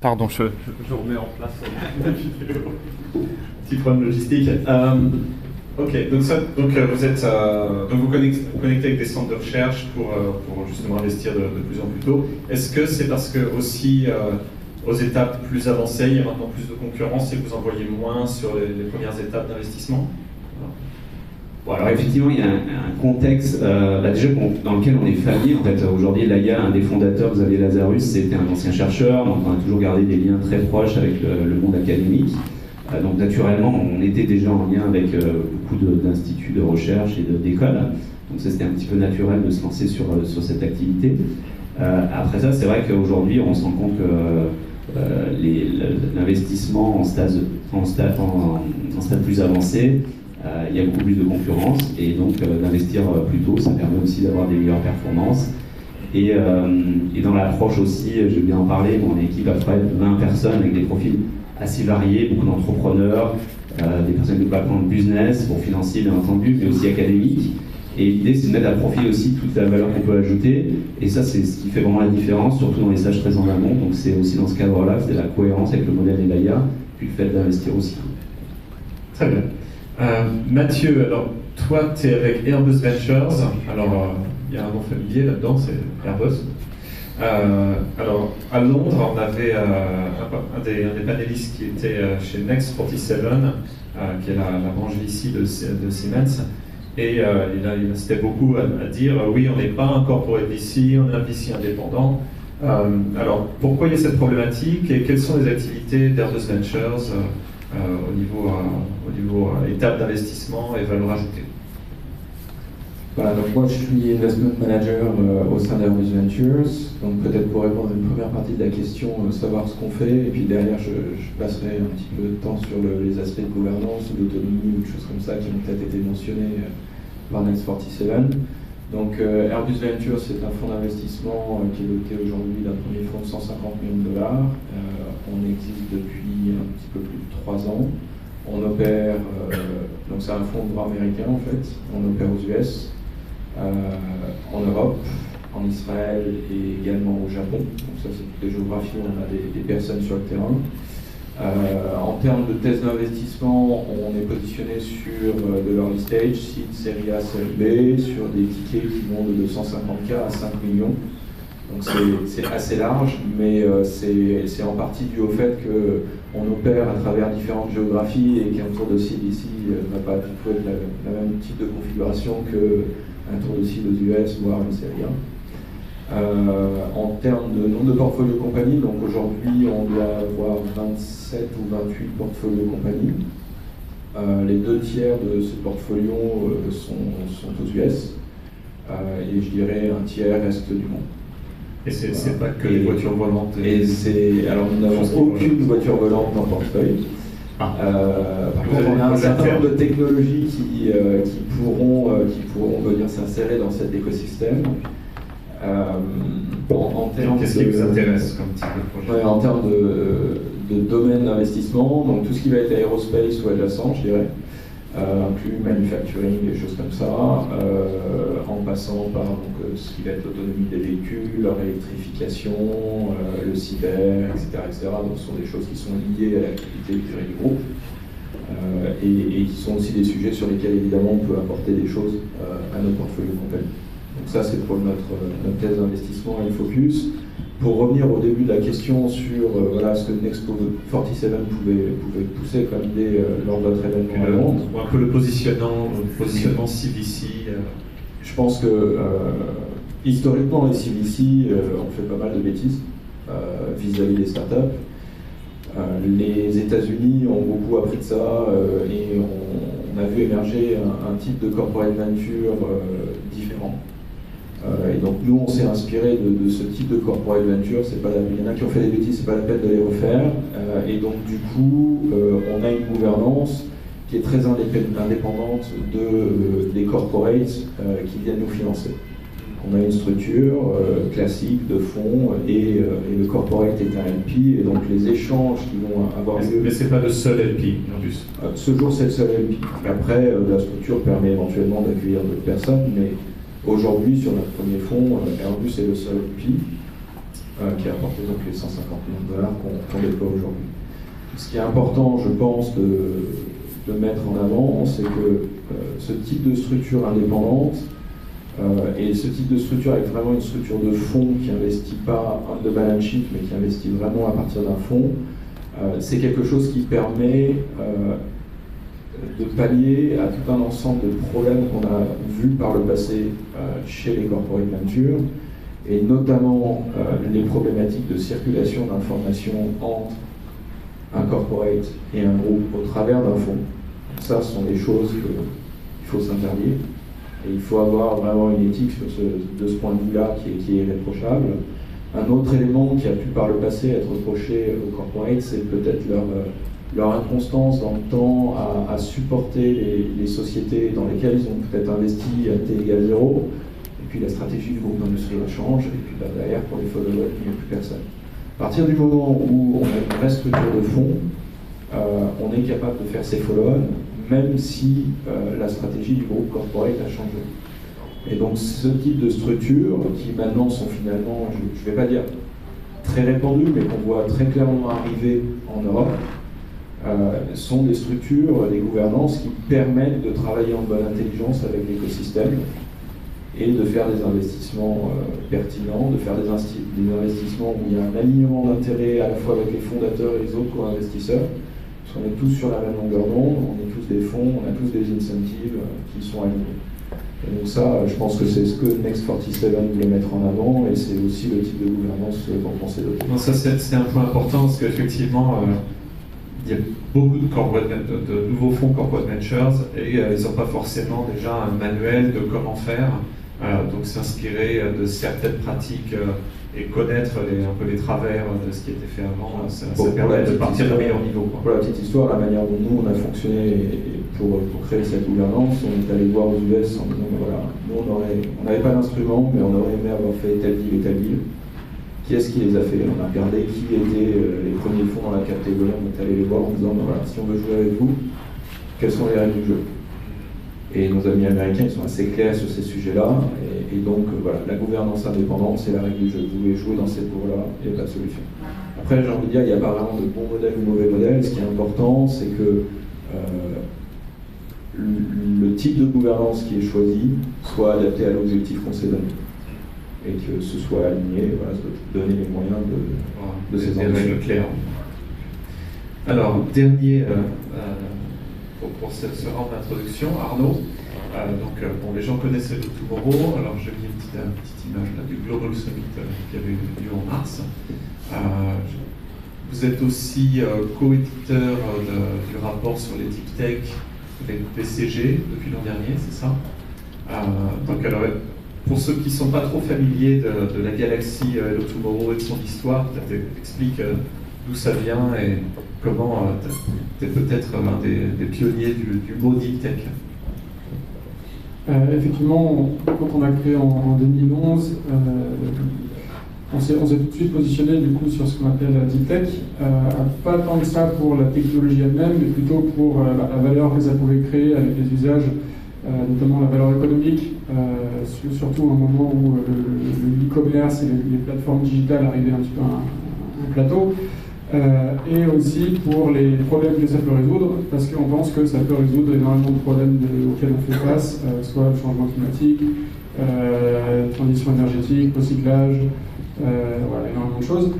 Pardon, je remets en place la vidéo. Petit problème logistique. Ok, donc vous connectez avec des centres de recherche pour justement investir de plus en plus tôt. Est-ce que c'est parce que aussi aux étapes plus avancées, il y a maintenant plus de concurrence et vous en voyez moins sur les premières étapes d'investissement? Bon, alors effectivement, il y a un contexte déjà dans lequel on est familier. En fait, aujourd'hui, Laïa, un des fondateurs, Xavier Lazarus, c'était un ancien chercheur, donc on a toujours gardé des liens très proches avec le monde académique. Donc naturellement, on était déjà en lien avec beaucoup d'instituts de recherche et d'écoles. Donc ça, c'était un petit peu naturel de se lancer sur cette activité. Après ça, c'est vrai qu'aujourd'hui, on se rend compte que l'investissement en stade plus avancé, il y a beaucoup plus de concurrence, et donc d'investir plus tôt, ça permet aussi d'avoir des meilleures performances. Et dans l'approche aussi, je vais bien en parler, mon équipe a près de 20 personnes avec des profils assez variés, beaucoup d'entrepreneurs, des personnes de background business, pour financier bien entendu, mais aussi académique. Et l'idée, c'est de mettre à profit aussi toute la valeur qu'on peut ajouter, et ça, c'est ce qui fait vraiment la différence, surtout dans les stages très en amont. Donc c'est aussi dans ce cadre-là, c'est la cohérence avec le modèle Elaya, puis le fait d'investir aussi. Très bien. Mathieu, alors toi, tu es avec Airbus Ventures. Alors, il y a un nom familier là-dedans, c'est Airbus. Alors, à Londres, on avait un des panélistes qui était chez Next 47, qui est la branche VC de Siemens. Et il insistait beaucoup à dire oui, on n'est pas un corporate VC, on est un VC indépendant. Alors, pourquoi il y a cette problématique et quelles sont les activités d'Airbus Ventures au niveau étape d'investissement et valeur ajoutée? Voilà, donc moi je suis investment manager au sein d'Airbus Ventures. Donc peut-être pour répondre à une première partie de la question, savoir ce qu'on fait, et puis derrière je passerai un petit peu de temps sur les aspects de gouvernance ou d'autonomie ou de choses comme ça qui ont peut-être été mentionnées par Next 47. Donc Airbus Ventures, c'est un fonds d'investissement qui est doté aujourd'hui d'un premier fonds de 150 millions de dollars. On existe depuis un petit peu plus de 3 ans. On opère, donc c'est un fonds de droit américain en fait, on opère aux US, en Europe, en Israël et également au Japon. Donc ça, c'est toutes les géographies où on a des personnes sur le terrain. En termes de thèse d'investissement, on est positionné sur de l'early stage, seed, série A, série B, sur des tickets qui vont de 250K à 5 millions. Donc c'est assez large, mais c'est en partie dû au fait qu'on opère à travers différentes géographies et qu'un tour de seed ici n'a pas du tout être la même type de configuration qu'un tour de seed aux US, voire une série A. En termes de nombre de portfolios compagnies, donc aujourd'hui on doit avoir 27 ou 28 portfolios compagnies. Les 2 tiers de ce portfolio sont aux US et je dirais un tiers reste du monde. Et c'est pas que les voitures volantes. Alors nous n'avons aucune voiture volante dans le portefeuille. Par contre, on a un certain nombre de technologies qui pourront venir s'insérer dans cet écosystème. Qu'est-ce qui vous intéresse comme type de projet? En termes de domaine d'investissement, donc tout ce qui va être aérospace ou adjacent, je dirais, inclus manufacturing, des choses comme ça, en passant par ce qui va être l'autonomie des véhicules, leur électrification, le cyber, etc. Donc ce sont des choses qui sont liées à l'activité du groupe et qui sont aussi des sujets sur lesquels évidemment on peut apporter des choses à notre portfolio complet. Donc ça c'est pour notre thèse d'investissement et le focus. Pour revenir au début de la question sur ce que Next 47 pouvait pousser comme idée lors de notre événement à Londres. Un peu le positionnement CVC. Je pense que historiquement les CVC ont fait pas mal de bêtises vis-à-vis des startups. Les États-Unis ont beaucoup appris de ça et on a vu émerger un type de corporate venture différent. Et donc nous on s'est inspiré de ce type de corporate venture. Il y en a qui ont fait des bêtises, c'est pas la peine de les refaire. Et donc du coup on a une gouvernance qui est très indépendante des corporates qui viennent nous financer. On a une structure classique de fonds et le corporate est un LP, et donc les échanges qui vont avoir lieu... Mais c'est pas le seul LP, Airbus. Ce jour c'est le seul LP. Après, la structure permet éventuellement d'accueillir d'autres personnes, mais aujourd'hui sur notre premier fonds, Airbus est le seul LP. qui a apporté donc les 150 millions de dollars qu'on déploie aujourd'hui. Ce qui est important, je pense, de mettre en avant, c'est que ce type de structure indépendante et ce type de structure avec vraiment une structure de fonds qui n'investit pas de balance sheet, mais qui investit vraiment à partir d'un fonds, c'est quelque chose qui permet de pallier à tout un ensemble de problèmes qu'on a vus par le passé chez les corporate ventures, et notamment les problématiques de circulation d'informations entre un corporate et un groupe au travers d'un fonds. Ça, ce sont des choses qu'il faut s'interdire. Et il faut avoir vraiment une éthique de ce point de vue-là qui est irréprochable. Un autre élément qui a pu par le passé être reproché aux corporates, c'est peut-être leur inconstance dans le temps à supporter les sociétés dans lesquelles ils ont peut-être investi à t égale 0, et puis la stratégie du groupe industriel change, et puis derrière, pour les follow-up, il n'y a plus personne. À partir du moment où on a une vraie structure de fonds, on est capable de faire ces follow-on, même si la stratégie du groupe corporate a changé. Et donc ce type de structures, qui maintenant sont finalement, je ne vais pas dire très répandues, mais qu'on voit très clairement arriver en Europe, sont des structures, des gouvernances qui permettent de travailler en bonne intelligence avec l'écosystème et de faire des investissements pertinents, de faire des investissements où il y a un alignement d'intérêts à la fois avec les fondateurs et les autres co-investisseurs. Parce qu'on est tous sur la même longueur d'onde, on est tous des fonds, on a tous des incentives qui sont alignés. Et donc ça, je pense que c'est ce que Next 47 voulait mettre en avant, et c'est aussi le type de gouvernance dont on s'est doté. Non, ça c'est un point important, parce qu'effectivement, il y a beaucoup de nouveaux fonds corporate ventures, et ils n'ont pas forcément déjà un manuel de comment faire. Donc s'inspirer de certaines pratiques et connaître un peu les travers de ce qui était fait avant, ça permet de partir d'un meilleur niveau. Pour la petite histoire, la manière dont nous on a fonctionné pour créer cette gouvernance, on est allé voir aux US en disant voilà, nous on n'avait pas d'instrument, mais on aurait aimé avoir fait tel deal et tel deal. Qui est-ce qui les a fait? On a regardé qui étaient les premiers fonds dans la catégorie, on est allé les voir en disant voilà, si on veut jouer avec vous, quelles sont les règles du jeu? Et nos amis américains, ils sont assez clairs sur ces sujets-là. Et donc, voilà, la gouvernance indépendante, c'est la règle du jeu. Vous voulez jouer dans cette cour-là, il n'y a pas de solution. Après, j'ai envie de dire, il n'y a pas vraiment de bon modèle ou mauvais modèle. Ce qui est important, c'est que le type de gouvernance qui est choisi soit adapté à l'objectif qu'on s'est donné. Et que ce soit aligné, voilà, se donner les moyens de ces règles claires. Alors, dernier... pour ce round d'introduction, Arnaud. Les gens connaissaient le Tomorrow. Alors, j'ai mis une petite image là, du Global Summit qui avait eu lieu en mars. Vous êtes aussi co-éditeur du rapport sur les deep tech avec BCG depuis l'an dernier, c'est ça? Pour ceux qui ne sont pas trop familiers de la galaxie Hello Tomorrow et de son histoire, peut-être explique d'où ça vient et comment tu es peut-être un des pionniers du mot deep tech. Effectivement, quand on a créé en 2011, on s'est tout de suite positionné du coup sur ce qu'on appelle la deep tech, pas tant que ça pour la technologie elle-même, mais plutôt pour la valeur que ça pouvait créer avec les usages, notamment la valeur économique, surtout à un moment où le e-commerce et les plateformes digitales arrivaient un petit peu à un plateau. Et aussi pour les problèmes que ça peut résoudre, parce qu'on pense que ça peut résoudre énormément de problèmes auxquels on fait face, soit le changement climatique, transition énergétique, recyclage, voilà, énormément de choses.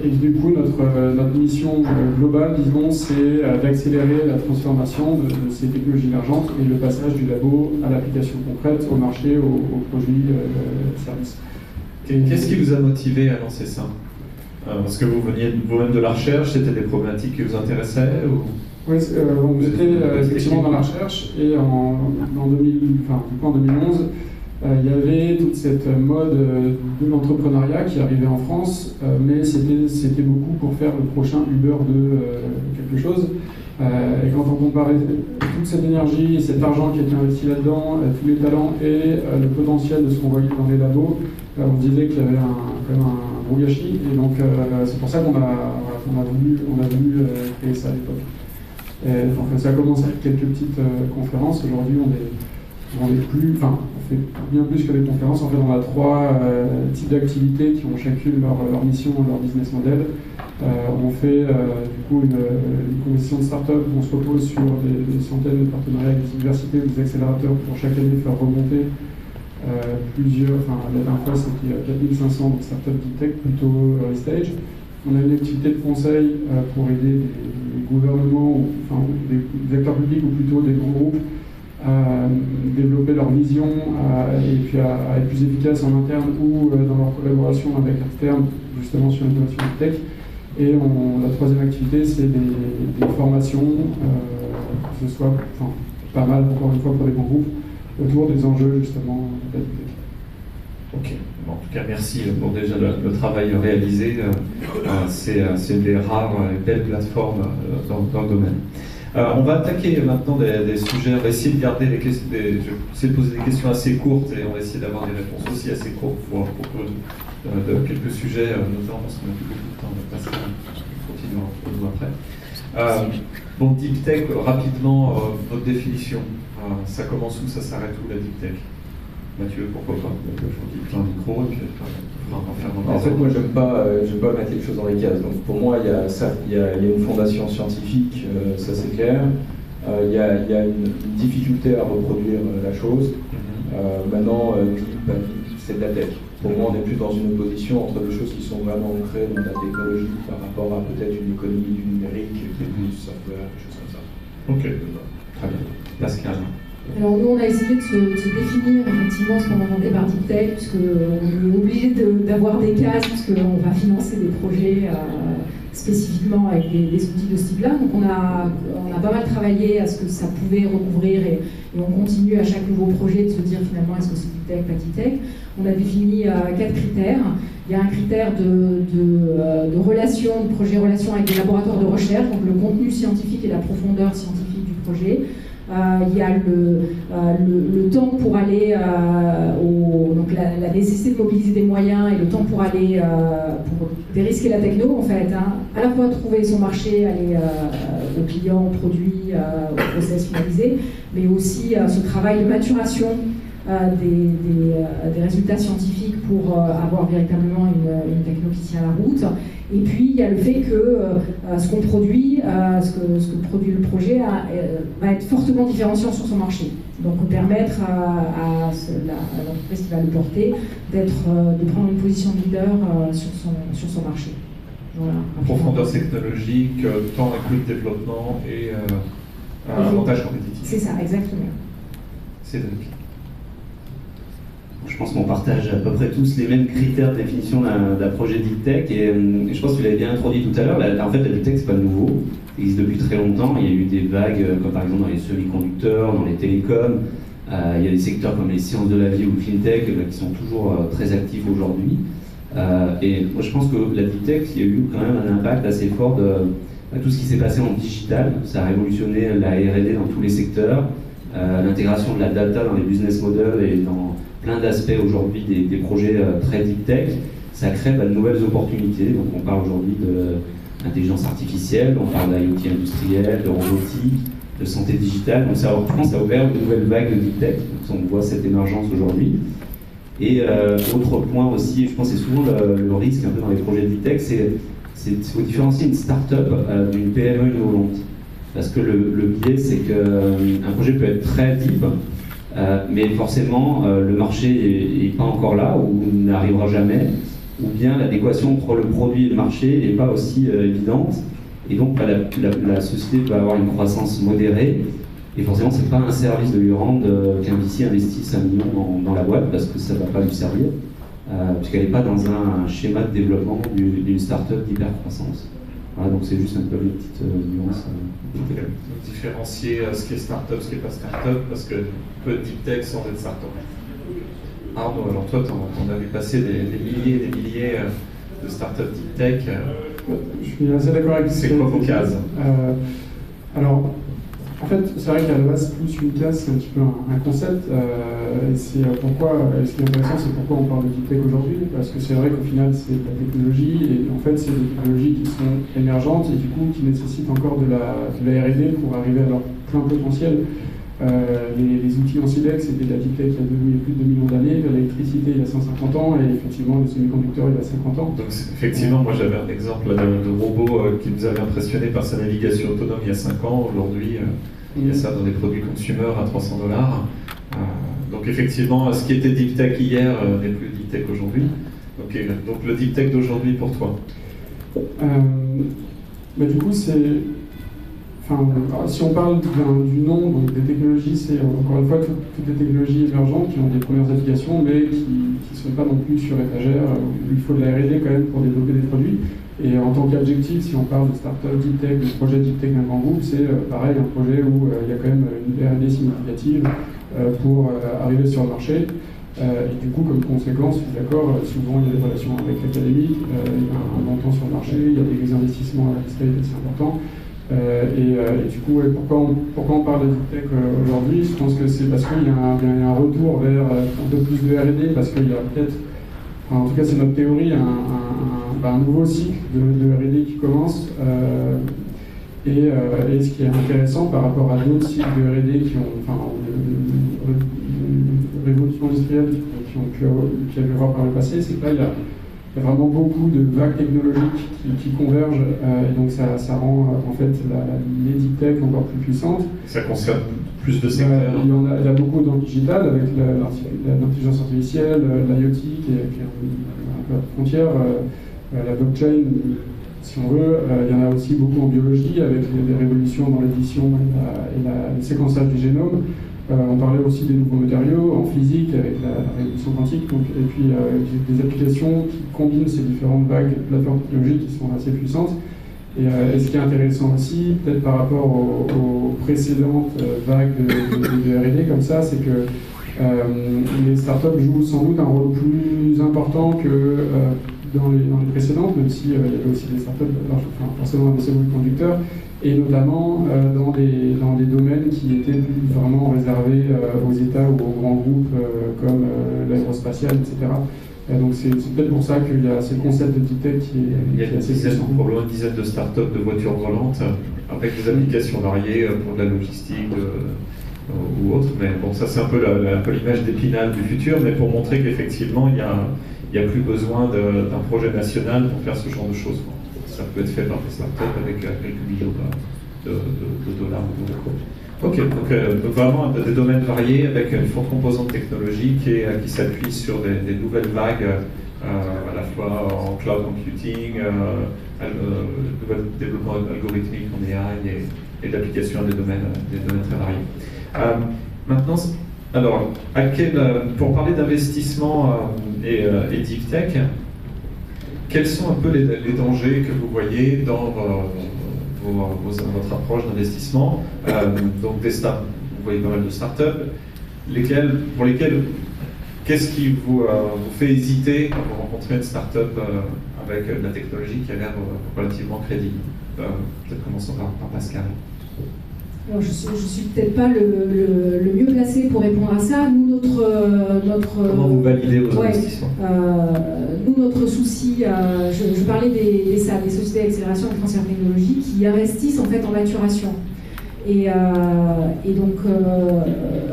Et du coup, notre mission globale, disons, c'est d'accélérer la transformation de ces technologies émergentes et le passage du labo à l'application concrète, au marché, aux produits, services. Qu'est-ce qui vous a motivé à lancer ça? Parce que vous veniez vous-même de la recherche, c'était des problématiques qui vous intéressaient ou... Oui, on était effectivement dans la recherche et en 2011, il y avait toute cette mode de l'entrepreneuriat qui arrivait en France, mais c'était beaucoup pour faire le prochain Uber de quelque chose. Et quand on comparait toute cette énergie, cet argent qui était investi là-dedans, tous les talents et le potentiel de ce qu'on voyait dans les labos, on disait qu'il y avait quand même un gros gâchis. Et donc c'est pour ça qu'on a voulu créer ça à l'époque. Donc ça a commencé avec quelques petites conférences. Aujourd'hui, on est plus. Enfin, on fait bien plus que des conférences. En fait, on a 3 types d'activités qui ont chacune leur mission, leur business model. On fait du coup une compétition de start-up où on se repose sur des centaines de partenariats avec des universités ou des accélérateurs pour chaque année faire remonter plusieurs, enfin la dernière fois c'était 4500 start-up deep tech, plutôt early stage. On a une activité de conseil pour aider les gouvernements, enfin des acteurs publics ou plutôt des grands groupes à développer leur vision et puis à être plus efficaces en interne ou dans leur collaboration avec l'externe, justement sur l'innovation tech. Et la 3e activité, c'est des formations, que ce soit pas mal, encore une fois, pour les grands groupes, autour des enjeux, justement, de la tech. Ok, bon, en tout cas, merci pour déjà le travail réalisé. C'est une des rares et belles plateformes dans le domaine. On va attaquer maintenant des sujets. On va essayer de garder je vais essayer de poser des questions assez courtes et on va essayer d'avoir des réponses aussi assez courtes pour de quelques sujets, notamment parce qu'on n'a plus beaucoup de temps. On va continuer après. Bon, Deep Tech, rapidement, votre définition. Ça commence où, ça s'arrête où la Deep Tech? Mathieu, pourquoi pas? Je vous dis plein de micros et puis on va faire en fait, moi, j'aime pas mettre les choses dans les cases. Donc, pour moi, il y a une fondation scientifique, ça c'est clair. Il y a une difficulté à reproduire la chose. Maintenant, c'est de la tech. Pour moi, on n'est plus dans une opposition entre des choses qui sont vraiment ancrées dans la technologie par rapport à peut-être une économie du numérique, qui est plus software, des choses comme ça. Ok, très bien. Pascal. Alors nous, on a essayé de se définir effectivement ce qu'on entendait par Deep Tech, puisqu'on est obligé d'avoir des cases, puisqu'on va financer des projets spécifiquement avec des outils de ce type-là. Donc on a pas mal travaillé à ce que ça pouvait recouvrir et on continue à chaque nouveau projet de se dire finalement est-ce que c'est Deep Tech, pas Deep Tech. On a défini 4 critères. Il y a un critère de relation, de projet-relation avec des laboratoires de recherche, donc le contenu scientifique et la profondeur scientifique du projet. Il y a le temps pour aller donc la nécessité de mobiliser des moyens et le temps pour aller pour dérisquer la techno en fait, à la fois trouver son marché, aller aux clients, aux produits, au process finalisé, mais aussi ce travail de maturation des résultats scientifiques pour avoir véritablement une techno qui tient la route. Et puis il y a le fait que ce qu'on produit, ce que produit le projet va être fortement différenciant sur son marché. Donc permettre à l'entreprise qui va le porter de prendre une position de leader sur son marché. Voilà. Profondeur technologique, temps inclus de développement et avantage compétitif. C'est ça, exactement. Cédric. Je pense qu'on partage à peu près tous les mêmes critères de définition d'un projet Deep Tech et je pense que tu l'avais bien introduit tout à l'heure. En fait, la Deep Tech, c'est pas nouveau. Ça existe depuis très longtemps. Il y a eu des vagues, comme par exemple dans les semi-conducteurs, dans les télécoms. Il y a des secteurs comme les sciences de la vie ou le clean-tech qui sont toujours très actifs aujourd'hui. Et moi, je pense que la Deep Tech, il y a eu quand même un impact assez fort de tout ce qui s'est passé en digital. Ça a révolutionné la R&D dans tous les secteurs. L'intégration de la data dans les business models et dans plein d'aspects aujourd'hui des projets très deep tech, ça crée de nouvelles opportunités. Donc on parle aujourd'hui d'intelligence artificielle, on parle d'IoT industriel, de robotique, de santé digitale. Donc ça, je pense, ça a ouvert une nouvelle vague de deep tech. Donc on voit cette émergence aujourd'hui. Et autre point aussi, je pense que c'est souvent le risque un peu dans les projets deep tech, c'est qu'il faut différencier une start-up d'une PME innovante. Parce que le biais, c'est qu'un projet peut être très deep, mais forcément, le marché n'est pas encore là, ou n'arrivera jamais, ou bien l'adéquation entre le produit et le marché n'est pas aussi évidente, et donc la société peut avoir une croissance modérée, et forcément, ce n'est pas un service de lui rendre qu'un VC investisse 1 million dans la boîte, parce que ça ne va pas lui servir, puisqu'elle n'est pas dans un schéma de développement d'une start-up d'hypercroissance. Voilà, donc c'est juste un peu une petite nuance. Différencier ce qui est start-up, ce qui n'est pas start-up, parce que peu de deep tech sans être start-up. Arnaud, alors toi, t'en avais passé des milliers et des milliers de start-up deep tech. Je suis assez d'accord avec c'est quoi vos cases? Alors, en fait, c'est vrai qu'à la base, plus une case, c'est un petit peu un concept. Et c'est pourquoi, ce qui est intéressant, c'est pourquoi on parle de deep tech aujourd'hui. Parce que c'est vrai qu'au final, c'est de la technologie. Et en fait, c'est des technologies qui sont émergentes et du coup, qui nécessitent encore de la R&D pour arriver à leur plein potentiel. Les outils en silex, c'était de la deep tech il y a plus de 2 millions d'années, l'électricité il y a 150 ans, et effectivement le semi-conducteur il y a 50 ans. Donc effectivement, moi j'avais un exemple de robot qui nous avait impressionné par sa navigation autonome il y a 5 ans. Aujourd'hui, il y a ça dans des produits consumer à $300. Donc effectivement, ce qui était deep tech hier n'est plus deep tech aujourd'hui. Okay. Donc le deep tech d'aujourd'hui pour toi du coup, c'est... si on parle du nom, donc des technologies, c'est encore une fois toutes les technologies émergentes qui ont des premières applications, mais qui ne sont pas non plus sur étagère. Il faut de la R&D quand même pour développer des produits. Et en tant qu'objectif, si on parle de start-up deep tech, de projet deep tech d'un grand groupe, c'est pareil, un projet où il y a quand même une R&D significative pour arriver sur le marché. Et du coup, comme conséquence, je suis d'accord, souvent il y a des relations avec l'académique, il y a un bon temps sur le marché, il y a des investissements à la state assez importants. Et du coup, pourquoi on parle de deep tech aujourd'hui? Je pense que c'est parce qu'il y a un retour vers un peu plus de R&D, parce qu'il y a peut-être, en tout cas c'est notre théorie, un nouveau cycle de R&D qui commence. Et ce qui est intéressant par rapport à d'autres cycles de R&D qui ont, révolution industrielle qui a pu avoir par le passé, c'est que là il y a vraiment beaucoup de vagues technologiques qui convergent, et donc ça rend en fait les deep tech encore plus puissantes. Ça concerne plus de secteurs. Il y a beaucoup dans le digital avec l'intelligence artificielle, l'IoT qui est un peu à la frontière, la blockchain, si on veut. Il y en a aussi beaucoup en biologie avec les révolutions dans l'édition et le séquençage du génome. On parlait aussi des nouveaux matériaux en physique avec la révolution quantique, et puis des applications qui combinent ces différentes vagues plateformes technologiques qui sont assez puissantes. Et ce qui est intéressant aussi, peut-être par rapport aux précédentes vagues de R&D comme ça, c'est que les startups jouent sans doute un rôle plus important que dans les précédentes, même si il y avait aussi des startups, forcément des semi-conducteurs, et notamment dans des domaines qui étaient plus vraiment réservés aux États ou aux grands groupes comme l'aérospatial, etc. Donc c'est peut-être pour ça qu'il y a ce concept de deep tech qui est assez puissant. Probablement une dizaine de startups de voitures volantes avec des applications variées pour de la logistique ou autre. Mais bon, ça c'est un peu l'image d'Épinal du futur, mais pour montrer qu'effectivement il n'y a plus besoin d'un projet national pour faire ce genre de choses. Ça peut être fait par des startups avec quelques millions de dollars ou d'euros. Ok, donc vraiment des domaines variés avec une forte composante technologique qui s'appuie sur des nouvelles vagues, à la fois en cloud computing, développement algorithmique en AI et d'application à des domaines très variés. Maintenant, alors, pour parler d'investissement et deep tech, quels sont un peu les dangers que vous voyez dans votre approche d'investissement? Donc vous voyez pas mal de startups, pour lesquelles qu'est-ce qui vous fait hésiter quand vous rencontrez une startup avec de la technologie qui a l'air relativement crédible? Peut-être commençons par Pascal. Alors, je suis peut-être pas le mieux placé pour répondre à ça. Nous, comment vous validez vos investissements? Nous, notre souci, je parlais des sociétés d'accélération et de transfert technologique qui investissent en fait en maturation. Et donc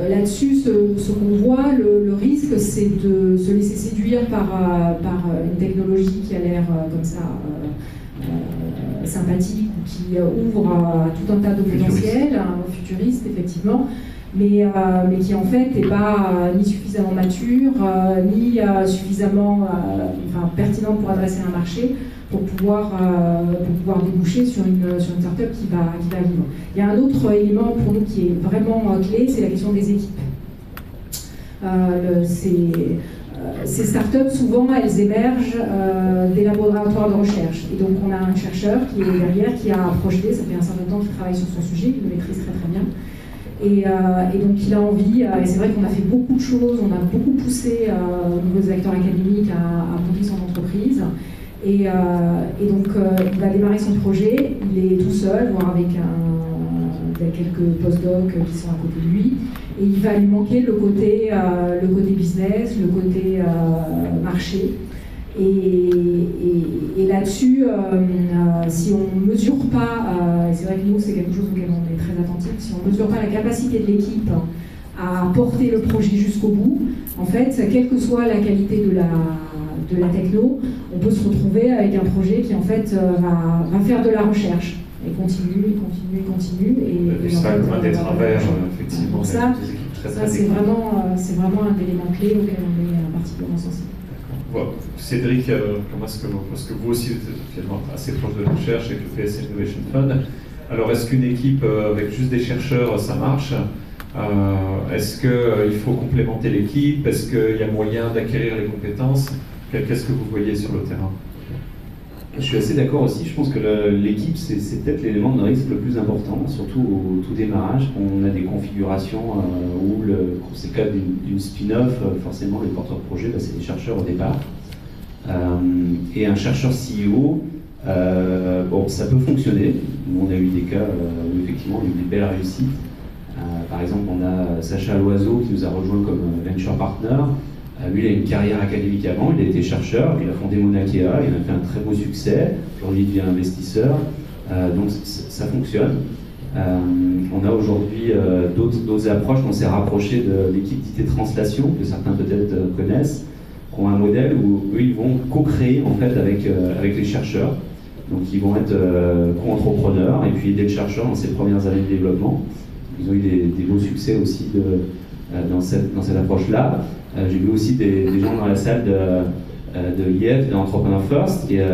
là-dessus, ce qu'on voit, le risque, c'est de se laisser séduire par une technologie qui a l'air comme ça sympathique ou qui ouvre à tout un tas de potentiels, futuriste effectivement, mais qui en fait n'est pas ni suffisamment mature, ni suffisamment pertinente pour adresser un marché pour pouvoir déboucher sur une start-up qui va vivre. Il y a un autre élément pour nous qui est vraiment clé, c'est la question des équipes. Ces startups, souvent, elles émergent des laboratoires de recherche. Et donc, on a un chercheur qui est derrière, qui a projeté, ça fait un certain temps qu'il travaille sur son sujet, qu'il le maîtrise très très bien. Et donc, il a envie, et c'est vrai qu'on a fait beaucoup de choses, on a beaucoup poussé au niveau des acteurs académiques à monter son entreprise. Et donc, il va démarrer son projet, il est tout seul, voire avec quelques postdocs qui sont à côté de lui. Et il va lui manquer le côté business, le côté marché. Et là-dessus, si on ne mesure pas, et c'est vrai que nous c'est quelque chose auquel on est très attentif, si on ne mesure pas la capacité de l'équipe à porter le projet jusqu'au bout, en fait, quelle que soit la qualité de la techno, on peut se retrouver avec un projet qui en fait va faire de la recherche et continue. Et ça, un des travers, effectivement. Ça c'est vraiment un élément clé auquel on est particulièrement sensible. Voilà. Cédric, comment est-ce que parce que vous aussi vous êtes finalement assez proche de la recherche avec le PSI Innovation Fund. Alors est-ce qu'une équipe avec juste des chercheurs, ça marche? Est-ce qu'il faut complémenter l'équipe? Est-ce qu'il y a moyen d'acquérir les compétences? Qu'est-ce que vous voyez sur le terrain? Je suis assez d'accord aussi, je pense que l'équipe c'est peut-être l'élément de risque le plus important, surtout au tout démarrage, on a des configurations où c'est le cas d'une spin-off, forcément les porteurs de projet, c'est des chercheurs au départ. Et un chercheur CEO, bon, ça peut fonctionner, on a eu des cas où effectivement il y a eu des belles réussites. Par exemple, on a Sacha Loiseau qui nous a rejoint comme venture partner. Lui, il a une carrière académique avant, il a été chercheur, il a fondé Monakea, il a fait un très beau succès, aujourd'hui il devient investisseur, donc ça fonctionne. On a aujourd'hui d'autres approches, on s'est rapproché de l'équipe d'IT Translation, que certains peut-être connaissent, qui ont un modèle où eux ils vont co-créer en fait avec les chercheurs, donc ils vont être co-entrepreneurs et puis aider le chercheur dans ses premières années de développement. Ils ont eu des beaux succès aussi dans cette approche-là. J'ai vu aussi des gens dans la salle de l'IF, d'Entrepreneur First, qui est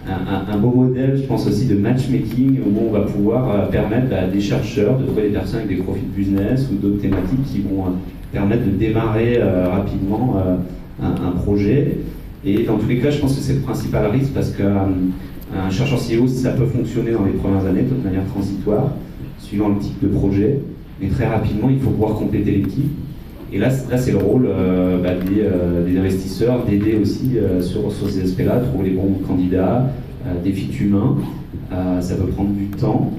un beau modèle, je pense aussi, de matchmaking, où on va pouvoir permettre à des chercheurs de trouver des personnes avec des profils business ou d'autres thématiques qui vont permettre de démarrer rapidement un projet. Et dans tous les cas, je pense que c'est le principal risque parce qu'un chercheur CEO, ça peut fonctionner dans les premières années, de toute manière transitoire, suivant le type de projet. Mais très rapidement, il faut pouvoir compléter l'équipe. Et là c'est le rôle des investisseurs d'aider aussi sur ces aspects-là, trouver les bons candidats, des fit humains. Ça peut prendre du temps,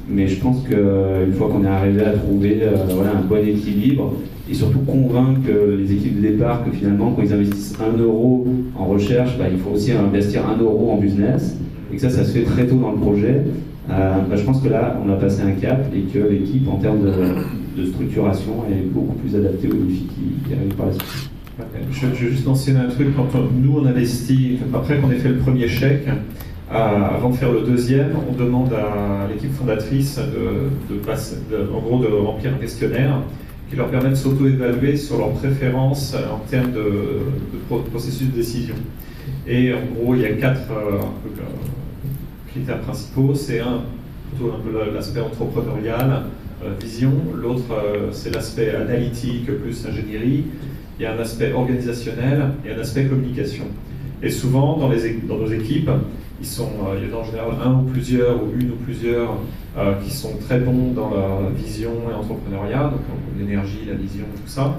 mais je pense qu'une fois qu'on est arrivé à trouver un bon équilibre et surtout convaincre les équipes de départ que finalement quand ils investissent 1 euro en recherche, il faut aussi investir 1 euro en business et que ça se fait très tôt dans le projet. Je pense que là, on a passé un cap et que l'équipe, en termes de structuration, est beaucoup plus adaptée aux défis qui arrivent par la suite. Je vais juste mentionner un truc. Quand nous, on investit, après qu'on ait fait le premier chèque, avant de faire le deuxième, on demande à l'équipe fondatrice en gros, de remplir un questionnaire qui leur permet de s'auto-évaluer sur leurs préférences en termes de processus de décision. Et en gros, il y a 4 critères principaux. C'est plutôt un peu l'aspect entrepreneurial, vision. L'autre, c'est l'aspect analytique plus ingénierie. Il y a un aspect organisationnel et un aspect communication. Et souvent, dans nos équipes, il y a en général un ou plusieurs, ou une ou plusieurs, qui sont très bons dans la vision et l'entrepreneuriat, donc l'énergie, la vision, tout ça.